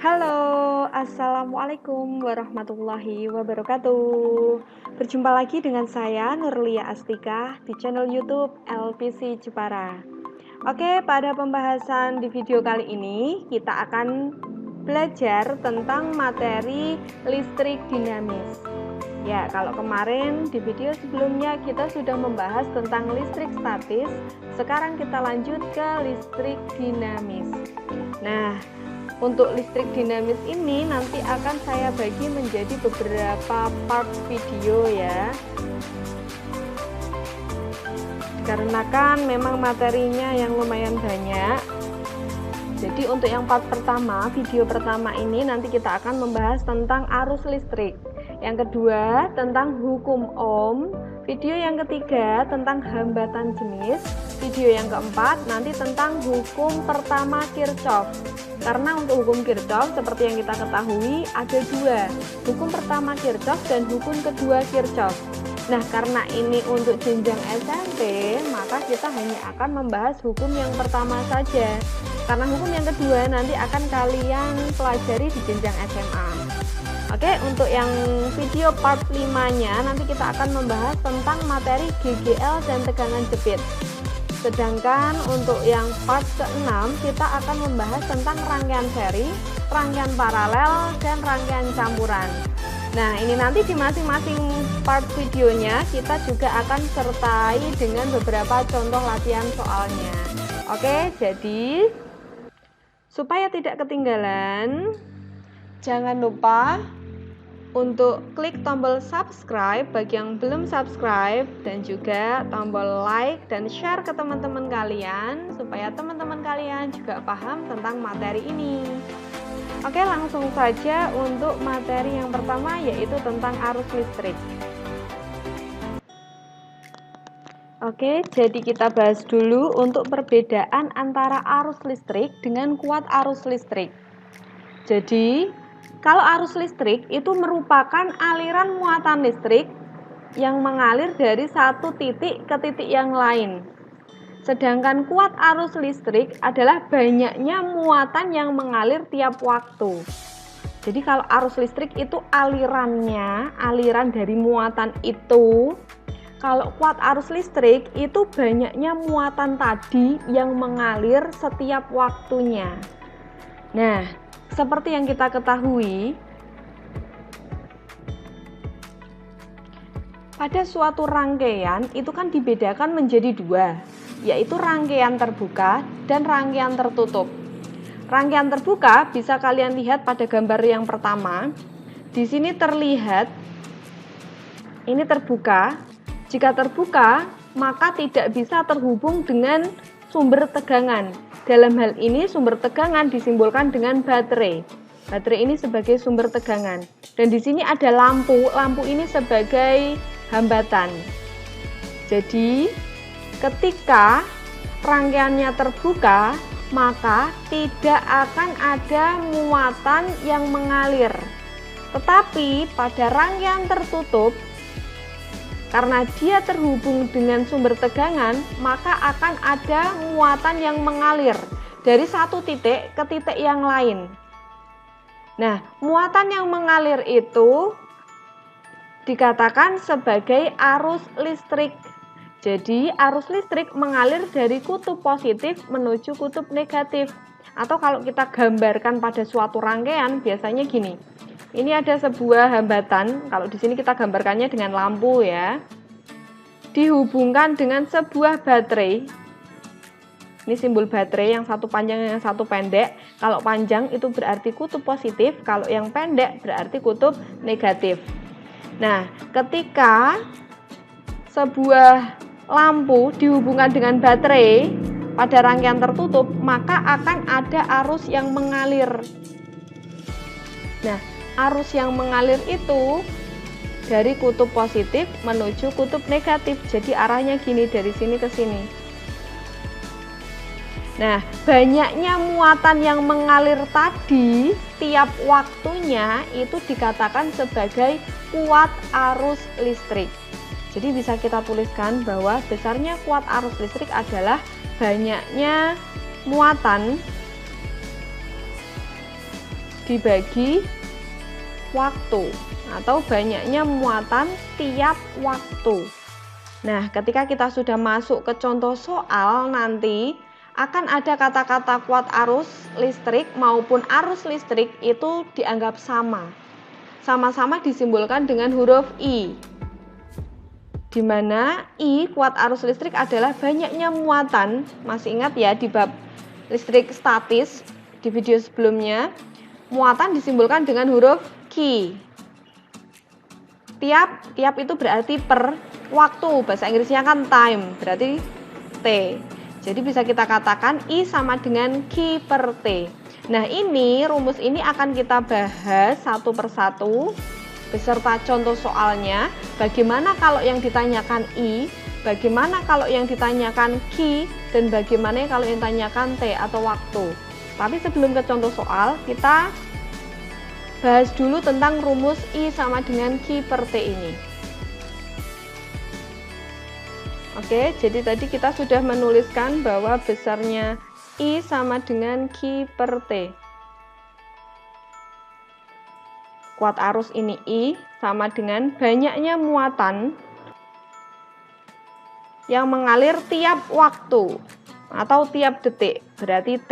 Halo, Assalamualaikum warahmatullahi wabarakatuh. Berjumpa lagi dengan saya Nurlia Astika di channel YouTube LPC Jepara. Oke, pada pembahasan di video kali ini kita akan belajar tentang materi listrik dinamis. Ya, kalau kemarin di video sebelumnya kita sudah membahas tentang listrik statis, sekarang kita lanjut ke listrik dinamis. Nah, untuk listrik dinamis ini nanti akan saya bagi menjadi beberapa part video ya. Dikarenakan memang materinya yang lumayan banyak. Jadi untuk yang part pertama, video pertama ini nanti kita akan membahas tentang arus listrik. Yang kedua tentang hukum Ohm. Video yang ketiga tentang hambatan jenis. Video yang keempat nanti tentang hukum pertama Kirchhoff. Karena untuk hukum Kirchhoff seperti yang kita ketahui ada dua, hukum pertama Kirchhoff dan hukum kedua Kirchhoff. Nah, karena ini untuk jenjang SMP, maka kita hanya akan membahas hukum yang pertama saja. Karena hukum yang kedua nanti akan kalian pelajari di jenjang SMA. Oke, untuk yang video part 5-nya nanti kita akan membahas tentang materi GGL dan tegangan jepit. Sedangkan untuk yang part ke-6 kita akan membahas tentang rangkaian seri, rangkaian paralel, dan rangkaian campuran. Nah, ini nanti di masing-masing part videonya kita juga akan sertai dengan beberapa contoh latihan soalnya. Oke, jadi supaya tidak ketinggalan, jangan lupa untuk klik tombol subscribe bagi yang belum subscribe dan juga tombol like dan share ke teman-teman kalian supaya teman-teman kalian juga paham tentang materi ini. Oke, langsung saja untuk materi yang pertama yaitu tentang arus listrik. Oke, jadi kita bahas dulu untuk perbedaan antara arus listrik dengan kuat arus listrik. Jadi kalau arus listrik itu merupakan aliran muatan listrik yang mengalir dari satu titik ke titik yang lain. Sedangkan kuat arus listrik adalah banyaknya muatan yang mengalir tiap waktu. Jadi kalau arus listrik itu alirannya, aliran dari muatan itu. Kalau kuat arus listrik itu banyaknya muatan tadi yang mengalir setiap waktunya. Nah, seperti yang kita ketahui, pada suatu rangkaian itu kan dibedakan menjadi dua, yaitu rangkaian terbuka dan rangkaian tertutup. Rangkaian terbuka bisa kalian lihat pada gambar yang pertama. Di sini terlihat ini terbuka. Jika terbuka, maka tidak bisa terhubung dengan sumber tegangan. Dalam hal ini sumber tegangan disimbolkan dengan baterai. Baterai ini sebagai sumber tegangan. Dan di sini ada lampu. Lampu ini sebagai hambatan. Jadi, ketika rangkaiannya terbuka, maka tidak akan ada muatan yang mengalir. Tetapi pada rangkaian tertutup, karena dia terhubung dengan sumber tegangan, maka akan ada muatan yang mengalir dari satu titik ke titik yang lain. Nah, muatan yang mengalir itu dikatakan sebagai arus listrik. Jadi, arus listrik mengalir dari kutub positif menuju kutub negatif. Atau kalau kita gambarkan pada suatu rangkaian, biasanya gini. Ini ada sebuah hambatan, kalau di sini kita gambarkannya dengan lampu ya. Dihubungkan dengan sebuah baterai. Ini simbol baterai, yang satu panjang yang satu pendek. Kalau panjang itu berarti kutub positif, kalau yang pendek berarti kutub negatif. Nah, ketika sebuah lampu dihubungkan dengan baterai pada rangkaian tertutup, maka akan ada arus yang mengalir. Nah, arus yang mengalir itu dari kutub positif menuju kutub negatif. Jadi arahnya gini, dari sini ke sini. Nah, banyaknya muatan yang mengalir tadi tiap waktunya itu dikatakan sebagai kuat arus listrik. Jadi bisa kita tuliskan bahwa besarnya kuat arus listrik adalah banyaknya muatan dibagi waktu atau banyaknya muatan tiap waktu. Nah, ketika kita sudah masuk ke contoh soal, nanti akan ada kata-kata kuat arus listrik maupun arus listrik itu dianggap sama. Sama-sama disimbolkan dengan huruf I. Di mana I, kuat arus listrik, adalah banyaknya muatan. Masih ingat ya di bab listrik statis di video sebelumnya, muatan disimbolkan dengan huruf Q. Tiap itu berarti per waktu, bahasa Inggrisnya kan time, berarti T. Jadi bisa kita katakan I sama dengan Q per T. Nah, ini rumus ini akan kita bahas satu persatu beserta contoh soalnya. Bagaimana kalau yang ditanyakan I, bagaimana kalau yang ditanyakan Q, dan bagaimana kalau yang ditanyakan T atau waktu. Tapi sebelum ke contoh soal, kita bahas dulu tentang rumus I sama dengan Q per T ini. Oke, jadi tadi kita sudah menuliskan bahwa besarnya I sama dengan Q per T. Kuat arus ini I sama dengan banyaknya muatan yang mengalir tiap waktu atau tiap detik, berarti T.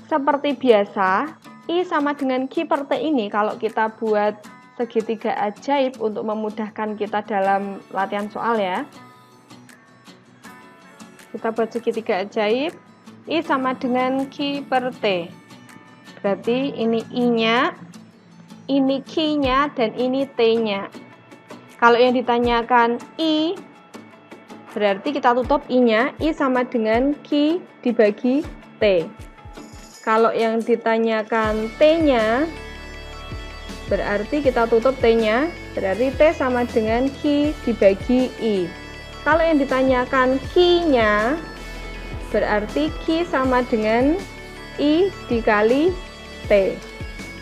Seperti biasa, I sama dengan Q per T ini kalau kita buat segitiga ajaib untuk memudahkan kita dalam latihan soal ya. Kita buat segitiga ajaib, I sama dengan Q per T. Berarti ini I-nya, ini Q-nya, dan ini T-nya. Kalau yang ditanyakan I, berarti kita tutup I-nya, I sama dengan Q dibagi T. Kalau yang ditanyakan T-nya, berarti kita tutup T-nya, berarti T sama dengan Q dibagi I. Kalau yang ditanyakan Q-nya, berarti Q sama dengan I dikali T.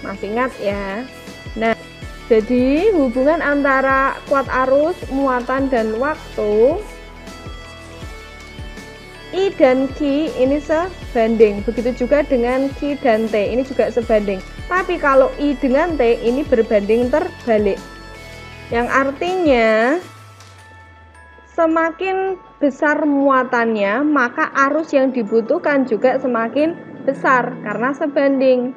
Masih ingat ya? Nah, jadi hubungan antara kuat arus, muatan, dan waktu, I dan Q ini sebanding. Begitu juga dengan Q dan T, ini juga sebanding. Tapi kalau I dengan T ini berbanding terbalik. Yang artinya semakin besar muatannya, maka arus yang dibutuhkan juga semakin besar karena sebanding.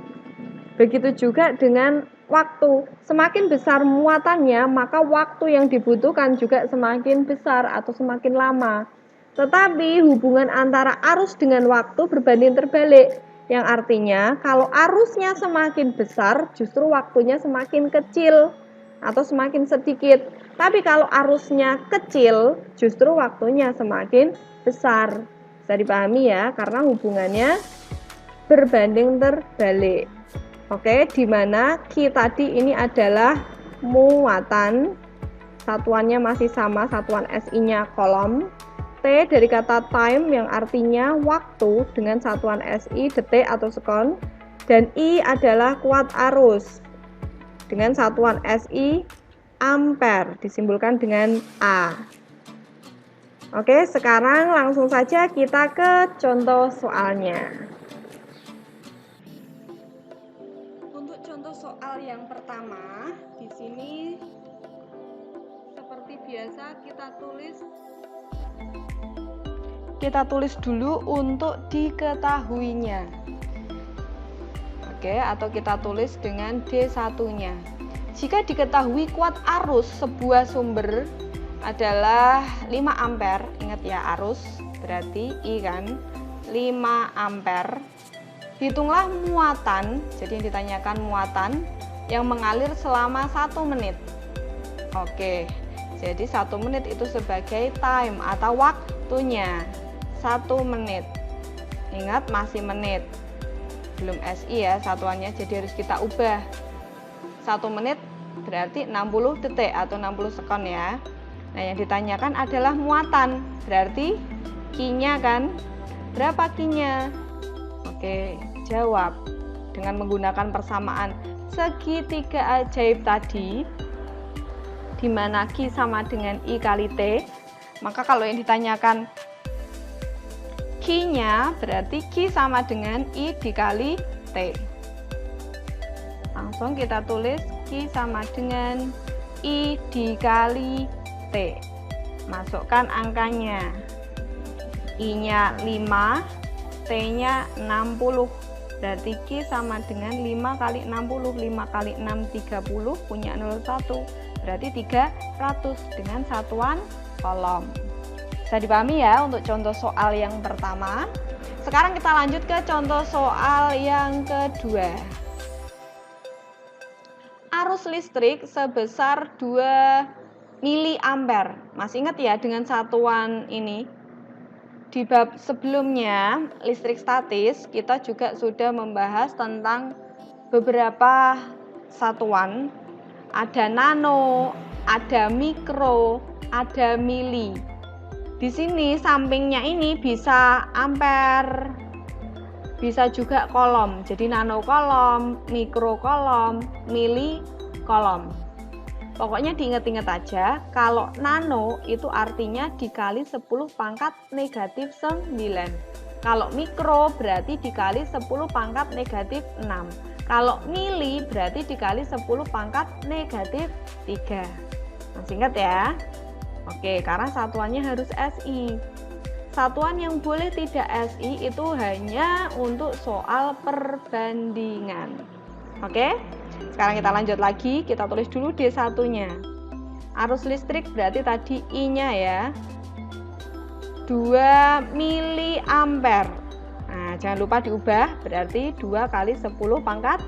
Begitu juga dengan waktu. Semakin besar muatannya, maka waktu yang dibutuhkan juga semakin besar atau semakin lama. Tetapi hubungan antara arus dengan waktu berbanding terbalik, yang artinya kalau arusnya semakin besar, justru waktunya semakin kecil atau semakin sedikit. Tapi kalau arusnya kecil, justru waktunya semakin besar. Bisa dipahami ya, karena hubungannya berbanding terbalik. Oke, di mana Q tadi ini adalah muatan, satuannya masih sama, satuan SI-nya kolom. T dari kata time yang artinya waktu dengan satuan SI detik atau sekon, dan I adalah kuat arus dengan satuan SI ampere disimbolkan dengan A. Oke, sekarang langsung saja kita ke contoh soalnya. Untuk contoh soal yang pertama, di sini seperti biasa kita tulis dulu untuk diketahuinya. Oke, atau kita tulis dengan D1-nya. Jika diketahui kuat arus sebuah sumber adalah 5 ampere, ingat ya arus berarti I kan 5 ampere. Hitunglah muatan, jadi yang ditanyakan muatan yang mengalir selama 1 menit. Oke, jadi 1 menit itu sebagai time atau waktunya. 1 menit. Ingat masih menit. Belum SI ya satuannya, jadi harus kita ubah. 1 menit berarti 60 detik atau 60 sekon ya. Nah, yang ditanyakan adalah muatan. Berarti Q-nya kan? Berapa Q-nya? Oke, jawab dengan menggunakan persamaan segitiga ajaib tadi, di mana Q sama dengan I kali T. Maka kalau yang ditanyakan Q-nya berarti Q sama dengan I dikali T. Langsung kita tulis Q sama dengan I dikali T. Masukkan angkanya. I-nya 5, T-nya 60. Berarti Q sama dengan 5 kali 60. 5 kali 6, 30. Punya 01. Berarti 300 dengan satuan kolom. Bisa dipahami ya untuk contoh soal yang pertama. Sekarang kita lanjut ke contoh soal yang kedua. Arus listrik sebesar 2 miliampere. Masih ingat ya dengan satuan ini? Di bab sebelumnya, listrik statis, kita juga sudah membahas tentang beberapa satuan. Ada nano, ada mikro, ada mili. Di sini sampingnya ini bisa ampere, bisa juga kolom. Jadi nano kolom, mikro kolom, mili kolom. Pokoknya diingat-ingat aja, kalau nano itu artinya dikali 10 pangkat negatif 9. Kalau mikro berarti dikali 10 pangkat negatif 6. Kalau mili berarti dikali 10 pangkat negatif 3. Masih ingat ya? Oke, karena satuannya harus SI. Satuan yang boleh tidak SI itu hanya untuk soal perbandingan. Oke? Sekarang kita lanjut lagi, kita tulis dulu D1-nya. Arus listrik berarti tadi I-nya ya. 2 miliampere. Nah, jangan lupa diubah, berarti 2 kali 10 pangkat.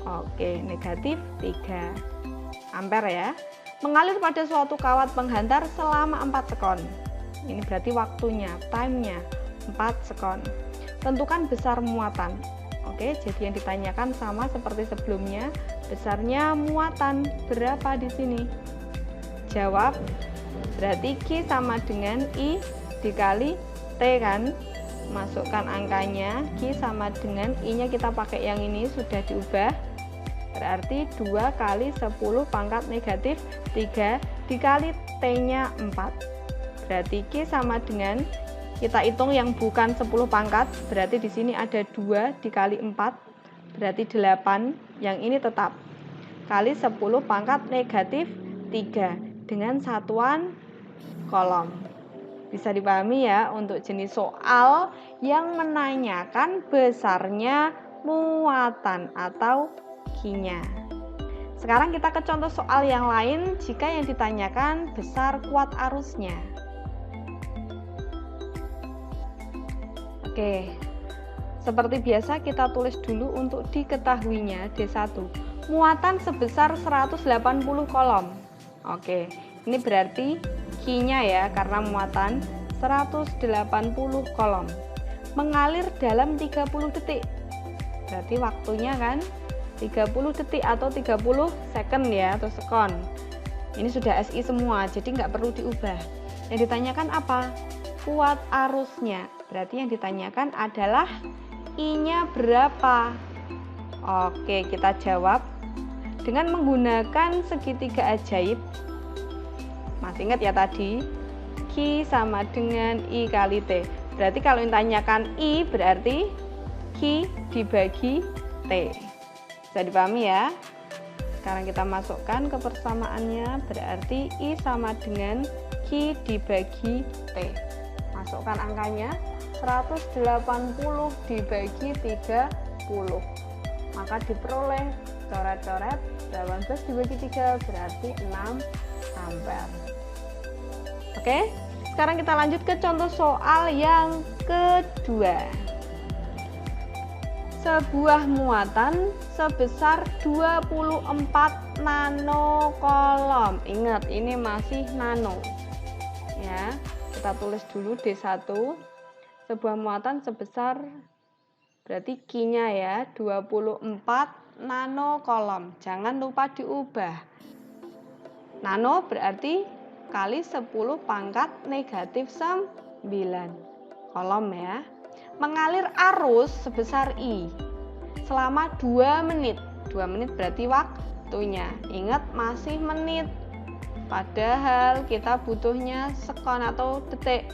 Oke, negatif 3 ampere ya. Mengalir pada suatu kawat penghantar selama 4 sekon. Ini berarti waktunya, time-nya 4 sekon. Tentukan besar muatan. Oke, jadi yang ditanyakan sama seperti sebelumnya, besarnya muatan berapa di sini? Jawab, berarti Q sama dengan I dikali T kan? Masukkan angkanya, Q sama dengan I-nya kita pakai yang ini, sudah diubah. Berarti 2 kali 10 pangkat negatif 3 dikali T-nya 4. Berarti Q sama dengan, kita hitung yang bukan 10 pangkat, berarti di sini ada 2 dikali 4, berarti 8, yang ini tetap. Kali 10 pangkat negatif 3, dengan satuan kolom. Bisa dipahami ya untuk jenis soal yang menanyakan besarnya muatan atau Q-nya. Sekarang kita ke contoh soal yang lain jika yang ditanyakan besar kuat arusnya. Oke, seperti biasa kita tulis dulu untuk diketahuinya D1. Muatan sebesar 180 kolom. Oke, ini berarti Q-nya ya, karena muatan 180 kolom. Mengalir dalam 30 detik. Berarti waktunya kan 30 detik atau 30 second ya, atau sekon. Ini sudah SI semua, jadi nggak perlu diubah. Yang ditanyakan apa? Kuat arusnya. Berarti yang ditanyakan adalah I-nya berapa? Oke, kita jawab dengan menggunakan segitiga ajaib. Masih ingat ya tadi? Q sama dengan I kali T. Berarti kalau ditanyakan I berarti Q dibagi T. Bisa dipahami ya? Sekarang kita masukkan ke persamaannya, berarti I sama dengan Q dibagi T. Masukkan angkanya, 180 dibagi 30. Maka diperoleh coret-coret 18 dibagi 3 berarti 6 ampere. Oke, sekarang kita lanjut ke contoh soal yang kedua. Sebuah muatan sebesar 24 nanokolom. Ingat, ini masih nano. Ya, kita tulis dulu D1. Sebuah muatan sebesar, berarti Q-nya ya, 24 nanokolom. Jangan lupa diubah. Nano berarti kali 10 pangkat negatif 9 kolom ya. Mengalir arus sebesar I selama 2 menit. 2 menit berarti waktunya. Ingat, masih menit. Padahal kita butuhnya sekon atau detik.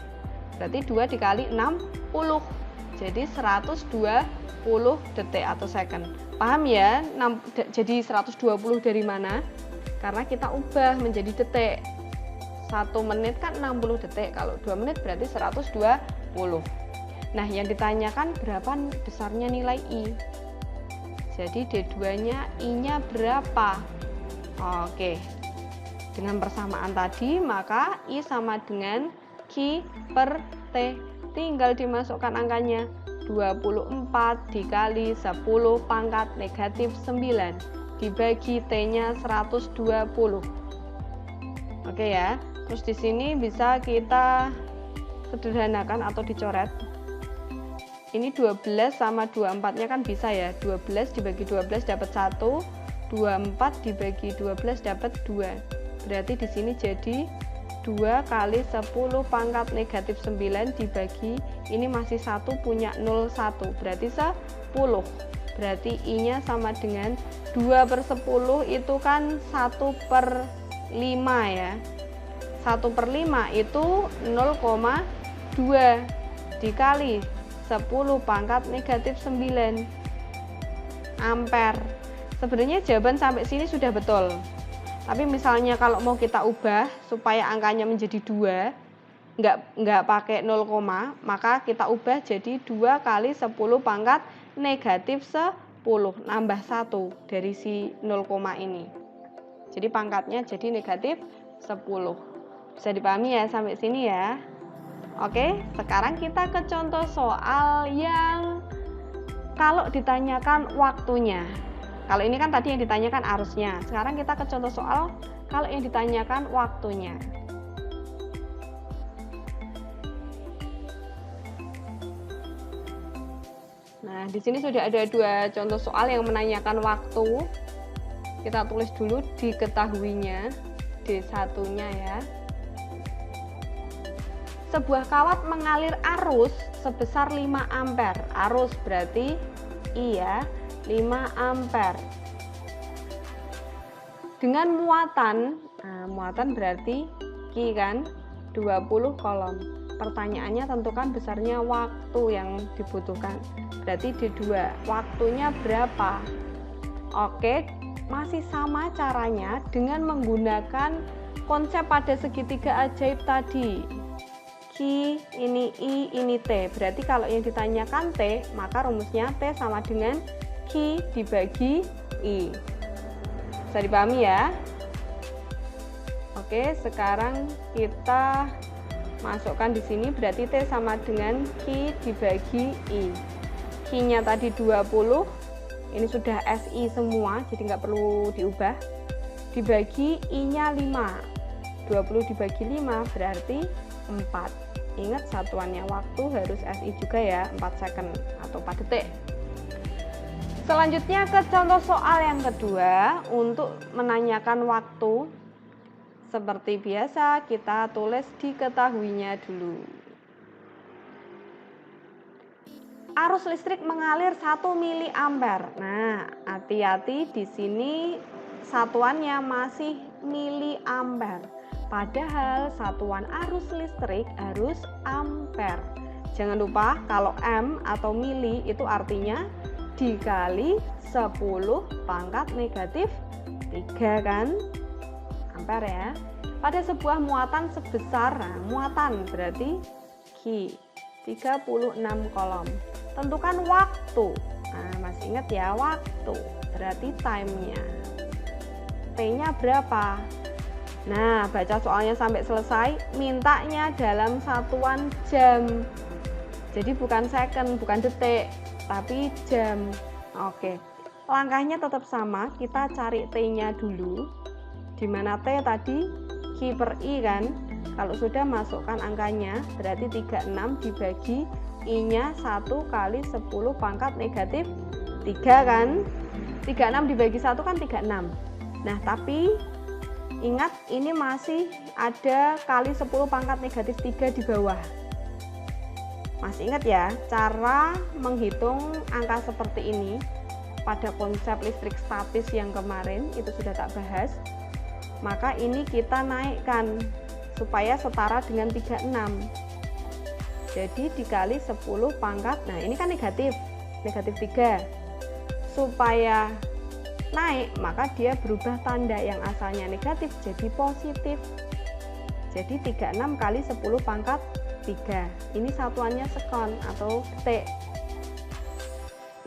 Berarti 2 dikali 60. jadi 120 detik atau second. Paham ya? Jadi 120 dari mana? Karena kita ubah menjadi detik. 1 menit kan 60 detik, kalau 2 menit berarti 120. Nah, yang ditanyakan berapa besarnya nilai I. Jadi D2-nya I-nya berapa? Oke. Dengan persamaan tadi, maka I sama dengan Q per T. Tinggal dimasukkan angkanya. 24 dikali 10 pangkat negatif 9 dibagi T-nya 120. Oke ya. Terus di sini bisa kita sederhanakan atau dicoret. Ini 12 sama 24-nya kan bisa ya. 12 dibagi 12 dapat 1, 24 dibagi 12 dapat 2. Berarti di sini jadi 2 kali 10 pangkat negatif 9 dibagi, ini masih 1 punya 0, 1. Berarti 10. Berarti I-nya sama dengan 2 per 10 itu kan 1 per 5 ya. 1 per 5 itu 0,2 dikali 10 pangkat negatif 9 ampere. Sebenarnya jawaban sampai sini sudah betul. Tapi misalnya kalau mau kita ubah supaya angkanya menjadi 2, nggak pakai 0, maka kita ubah jadi 2 kali 10 pangkat negatif 10, nambah 1 dari si 0, ini. Jadi pangkatnya jadi negatif 10. Bisa dipahami ya sampai sini ya. Oke, sekarang kita ke contoh soal yang kalau ditanyakan waktunya. Kalau ini kan tadi yang ditanyakan arusnya. Sekarang kita ke contoh soal kalau yang ditanyakan waktunya. Nah, di sini sudah ada 2 contoh soal yang menanyakan waktu. Kita tulis dulu diketahuinya, D1-nya ya. Sebuah kawat mengalir arus sebesar 5 ampere. Arus berarti I ya, 5 ampere. Dengan muatan, muatan berarti Q kan, 20 kolom. Pertanyaannya tentukan besarnya waktu yang dibutuhkan. Berarti D2, waktunya berapa? Oke, masih sama caranya dengan menggunakan konsep pada segitiga ajaib tadi. Q, ini I, ini T. Berarti kalau yang ditanyakan T, maka rumusnya T sama dengan Q dibagi I. Bisa dipahami ya? Oke, sekarang kita masukkan di sini, berarti T sama dengan Q dibagi I. Q-nya tadi 20, ini sudah SI semua, jadi nggak perlu diubah. Dibagi I-nya 5. 20 dibagi 5 berarti 4. Ingat satuannya waktu harus SI juga ya, 4 second atau 4 detik. Selanjutnya ke contoh soal yang kedua untuk menanyakan waktu. Seperti biasa kita tulis diketahuinya dulu. Arus listrik mengalir 1 miliampere. Nah, hati-hati di sini satuannya masih miliampere. Padahal satuan arus listrik harus ampere. Jangan lupa kalau M atau mili itu artinya dikali 10 pangkat negatif 3 kan? Ampere ya. Pada sebuah muatan sebesar, muatan berarti Q, 36 kolom. Tentukan waktu. Nah, masih ingat ya waktu, berarti time-nya. T-nya berapa? Nah, baca soalnya sampai selesai, mintanya dalam satuan jam. Jadi bukan second, bukan detik, tapi jam. Oke, langkahnya tetap sama, kita cari T-nya dulu. Dimana T tadi Q per I kan? Kalau sudah masukkan angkanya, berarti 36 dibagi I-nya 1 kali 10 pangkat negatif 3 kan? 36 dibagi 1 kan 36. Nah, tapi ingat ini masih ada kali 10 pangkat negatif 3 di bawah. Masih ingat ya, cara menghitung angka seperti ini pada konsep listrik statis yang kemarin itu sudah tak bahas. Maka ini kita naikkan supaya setara dengan 36. Jadi dikali 10 pangkat, nah ini kan negatif 3. Supaya naik, maka dia berubah tanda yang asalnya negatif jadi positif. Jadi 36 kali 10 pangkat 3. Ini satuannya sekon atau detik.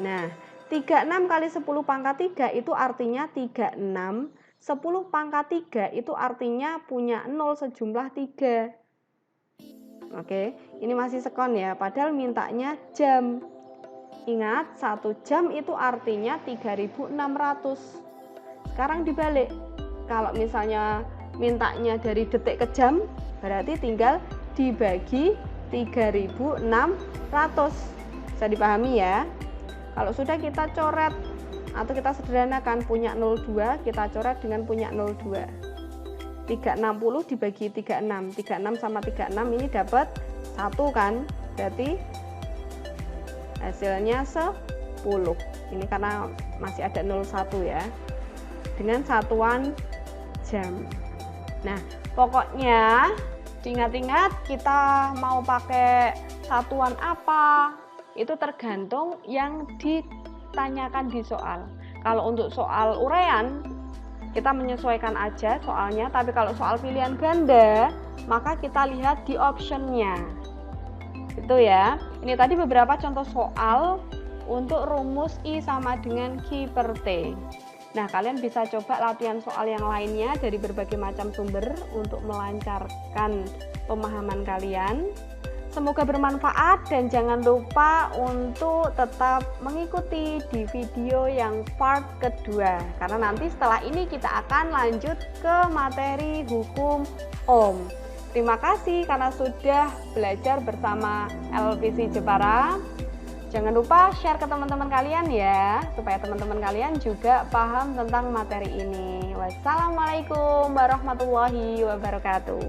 Nah, 36 kali 10 pangkat 3 itu artinya 36. 10 pangkat 3 itu artinya punya 0 sejumlah 3. Oke, ini masih sekon ya, padahal mintanya jam. Ingat, 1 jam itu artinya 3600. Sekarang dibalik. Kalau misalnya mintanya dari detik ke jam, berarti tinggal dibagi 3600. Bisa dipahami ya? Kalau sudah kita coret atau kita sederhanakan punya 02, kita coret dengan punya 02. 360 dibagi 36. 36 sama 36 ini dapat 1 kan? Berarti hasilnya 10. Ini karena masih ada 01 ya. Dengan satuan jam. Nah, pokoknya diingat-ingat kita mau pakai satuan apa, itu tergantung yang ditanyakan di soal. Kalau untuk soal uraian, kita menyesuaikan aja soalnya, tapi kalau soal pilihan ganda, maka kita lihat di optionnya. Itu ya. Ini tadi beberapa contoh soal untuk rumus I sama dengan Q per T. Nah, kalian bisa coba latihan soal yang lainnya dari berbagai macam sumber untuk melancarkan pemahaman kalian. Semoga bermanfaat dan jangan lupa untuk tetap mengikuti di video yang part kedua. Karena nanti setelah ini kita akan lanjut ke materi hukum Ohm. Terima kasih karena sudah belajar bersama LPC Jepara. Jangan lupa share ke teman-teman kalian ya, supaya teman-teman kalian juga paham tentang materi ini. Wassalamualaikum warahmatullahi wabarakatuh.